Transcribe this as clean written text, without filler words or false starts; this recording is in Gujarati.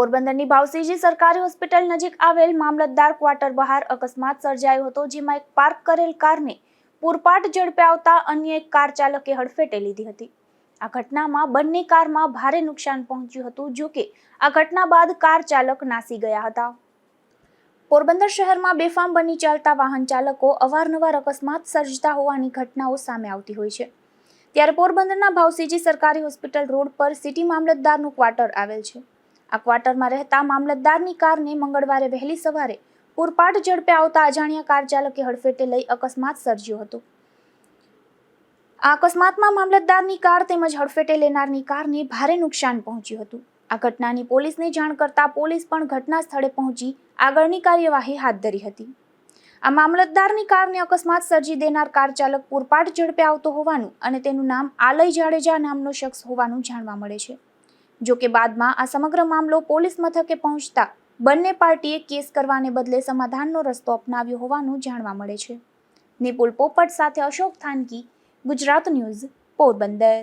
પોરબંદરની ભાવસીજી સરકારી હોસ્પિટલ નજીક આવેલ મામલતદાર ક્વાર્ટર બહાર અકસ્માત સર્જાયો હતો, જેમાં એક પાર્ક કરેલ કારને પૂરપાટ ઝડપે આવતા અન્ય એક કાર ચાલકે હડફેટે લીધી હતી। આ ઘટનામાં બંને કારમાં ભારે નુકસાન પહોંચ્યું હતું। જો કે આ ઘટના બાદ કાર ચાલક નાસી ગયા હતા। પોરબંદર શહેરમાં બેફામ બની ચાલતા વાહન ચાલકો અવારનવાર અકસ્માત સર્જતા હોવાની ઘટનાઓ સામે આવતી હોય છે। ત્યારે પોરબંદરના ભાવસીજી સરકારી હોસ્પિટલ રોડ પર સિટી મામલતદારનું ક્વાર્ટર આવેલ છે। આ ક્વાર્ટરમાં રહેતા મામલતદારની કારને મંગળવારે વહેલી સવારે પૂરપાટ ઝડપે આવતા અજાણ્યા કાર ચાલકે હડફેટે લઈ અકસ્માત સર્જ્યો હતો। આ અકસ્માતમાં મામલતદારની કાર તેમજ હડફેટે લેનારની કારને ભારે નુકસાન પહોંચ્યું હતું। આ ઘટનાની પોલીસને જાણ કરતા પોલીસ પણ ઘટના સ્થળે પહોંચી આગળની કાર્યવાહી હાથ ધરી હતી। આ મામલતદારની કારને અકસ્માત સર્જી દેનાર કાર ચાલક પૂરપાટ ઝડપે આવતો હોવાનું અને તેનું નામ આલય જાડેજા નામનો શખ્સ હોવાનું જાણવા મળે છે। જો કે બાદમાં આ સમગ્ર મામલો પોલીસ મથકે પહોંચતા બંને પાર્ટીએ કેસ કરવાને બદલે સમાધાનનો રસ્તો અપનાવ્યો હોવાનું જાણવા મળે છે। નિપુલ પોપટ સાથે અશોક થાનકી, ગુજરાત ન્યૂઝ, પોરબંદર।